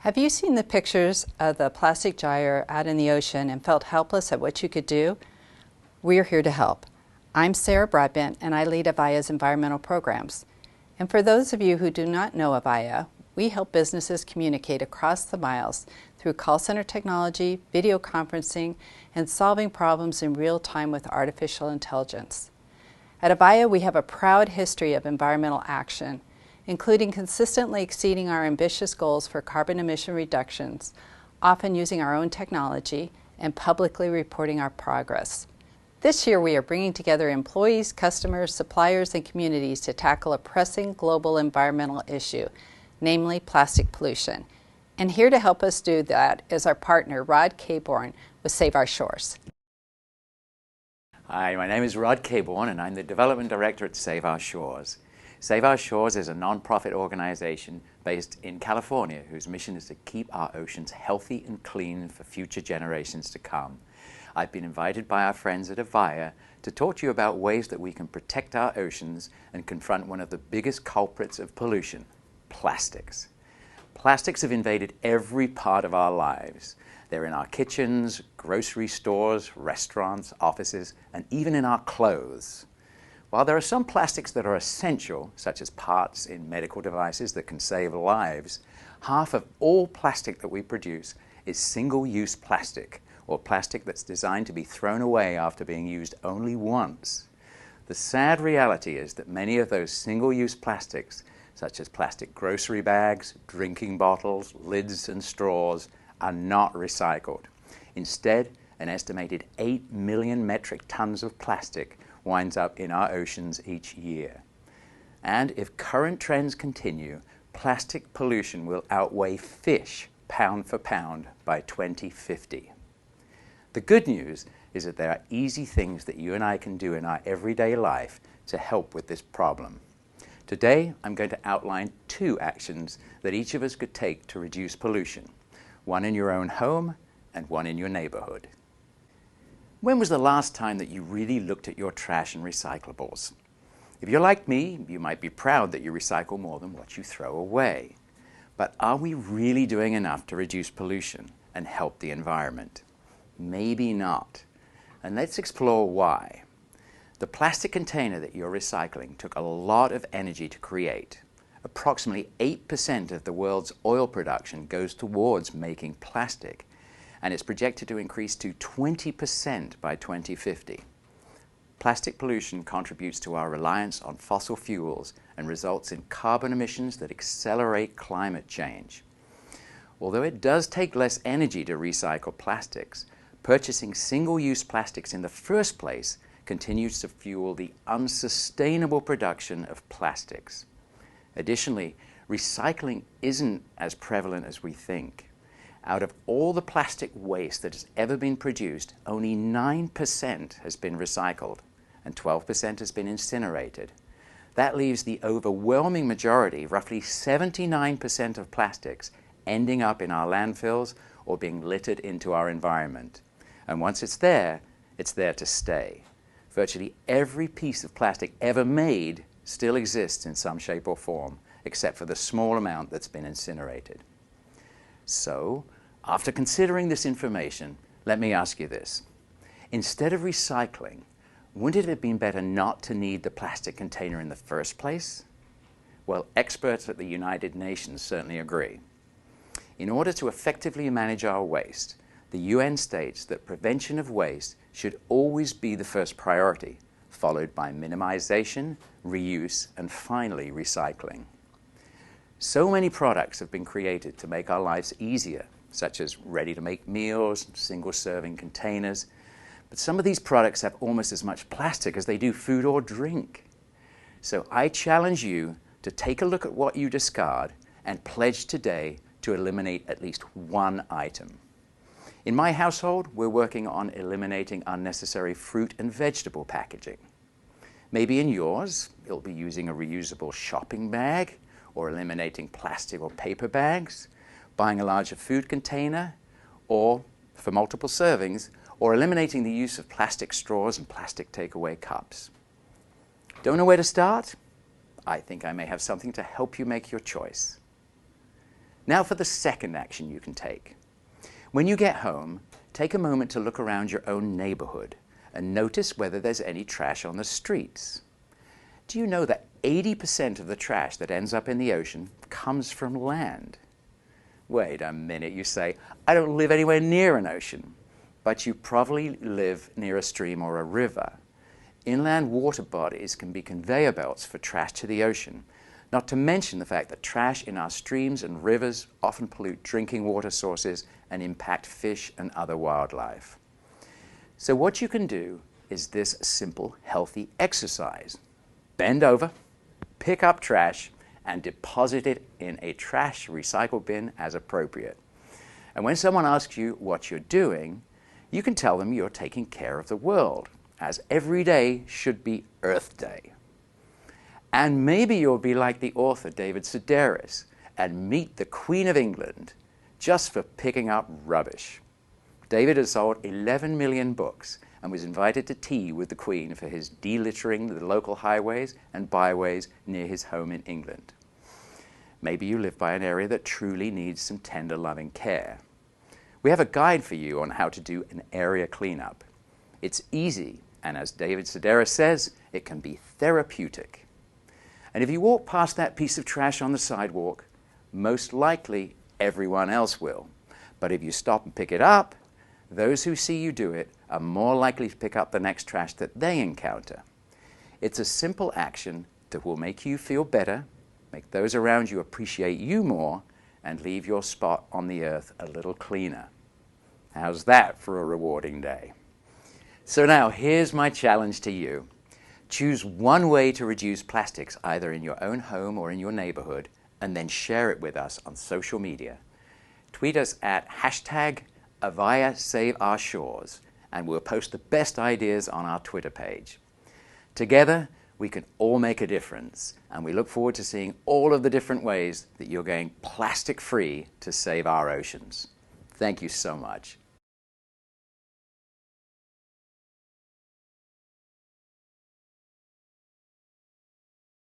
Have you seen the pictures of the plastic gyre out in the ocean and felt helpless at what you could do? We're here to help. I'm Sarah Broadbent, and I lead Avaya's environmental programs. And for those of you who do not know Avaya, we help businesses communicate across the miles through call center technology, video conferencing, and solving problems in real time with artificial intelligence. At Avaya, we have a proud history of environmental action, including consistently exceeding our ambitious goals for carbon emission reductions, often using our own technology, and publicly reporting our progress. This year, we are bringing together employees, customers, suppliers, and communities to tackle a pressing global environmental issue, namely plastic pollution. And here to help us do that is our partner, Caborn, with Save Our Shores. Hi, my name is Caborn, and I'm the Development Director at Save Our Shores. Save Our Shores is a non-profit organization based in California whose mission is to keep our oceans healthy and clean for future generations to come. I've been invited by our friends at Avaya to talk to you about ways that we can protect our oceans and confront one of the biggest culprits of pollution, plastics. Plastics have invaded every part of our lives. They're in our kitchens, grocery stores, restaurants, offices, and even in our clothes. While there are some plastics that are essential, such as parts in medical devices that can save lives, half of all plastic that we produce is single-use plastic, or plastic that's designed to be thrown away after being used only once. The sad reality is that many of those single-use plastics, such as plastic grocery bags, drinking bottles, lids, and straws, are not recycled. Instead, an estimated 8 million metric tons of plastic winds up in our oceans each year. And if current trends continue, plastic pollution will outweigh fish pound for pound by 2050. The good news is that there are easy things that you and I can do in our everyday life to help with this problem. Today, I'm going to outline 2 actions that each of us could take to reduce pollution, one in your own home and one in your neighborhood. When was the last time that you really looked at your trash and recyclables? If you're like me, you might be proud that you recycle more than what you throw away. But are we really doing enough to reduce pollution and help the environment? Maybe not. And let's explore why. The plastic container that you're recycling took a lot of energy to create. Approximately 8% of the world's oil production goes towards making plastic, and it's projected to increase to 20% by 2050. Plastic pollution contributes to our reliance on fossil fuels and results in carbon emissions that accelerate climate change. Although it does take less energy to recycle plastics, purchasing single-use plastics in the first place continues to fuel the unsustainable production of plastics. Additionally, recycling isn't as prevalent as we think. Out of all the plastic waste that has ever been produced, only 9% has been recycled and 12% has been incinerated. That leaves the overwhelming majority, roughly 79% of plastics, ending up in our landfills or being littered into our environment. And once it's there to stay. Virtually every piece of plastic ever made still exists in some shape or form, except for the small amount that's been incinerated. So, after considering this information, let me ask you this. Instead of recycling, wouldn't it have been better not to need the plastic container in the first place? Well, experts at the United Nations certainly agree. In order to effectively manage our waste, the UN states that prevention of waste should always be the first priority, followed by minimization, reuse, and finally recycling. So many products have been created to make our lives easier, such as ready-to-make meals, single-serving containers. But some of these products have almost as much plastic as they do food or drink. So I challenge you to take a look at what you discard and pledge today to eliminate at least one item. In my household, we're working on eliminating unnecessary fruit and vegetable packaging. Maybe in yours, you'll be using a reusable shopping bag, or eliminating plastic or paper bags, buying a larger food container, or, for multiple servings, or eliminating the use of plastic straws and plastic takeaway cups. Don't know where to start? I think I may have something to help you make your choice. Now for the second action you can take. When you get home, take a moment to look around your own neighborhood and notice whether there's any trash on the streets. Do you know that 80% of the trash that ends up in the ocean comes from land? Wait a minute, you say, I don't live anywhere near an ocean. But you probably live near a stream or a river. Inland water bodies can be conveyor belts for trash to the ocean, not to mention the fact that trash in our streams and rivers often pollute drinking water sources and impact fish and other wildlife. So what you can do is this simple, healthy exercise. Bend over, pick up trash, and deposit it in a trash recycle bin as appropriate. And when someone asks you what you're doing, you can tell them you're taking care of the world, as every day should be Earth Day. And maybe you'll be like the author David Sedaris and meet the Queen of England just for picking up rubbish. David has sold 11 million books and was invited to tea with the Queen for his delittering the local highways and byways near his home in England. Maybe you live by an area that truly needs some tender, loving care. We have a guide for you on how to do an area cleanup. It's easy, and as David Sedaris says, it can be therapeutic. And if you walk past that piece of trash on the sidewalk, most likely everyone else will. But if you stop and pick it up, those who see you do it are more likely to pick up the next trash that they encounter. It's a simple action that will make you feel better, make those around you appreciate you more, and leave your spot on the earth a little cleaner. How's that for a rewarding day? So now here's my challenge to you. Choose one way to reduce plastics either in your own home or in your neighborhood, and then share it with us on social media. Tweet us at #Avaya Save Our Shores, and we'll post the best ideas on our Twitter page. Together, we can all make a difference, and we look forward to seeing all of the different ways that you're going plastic-free to save our oceans. Thank you so much.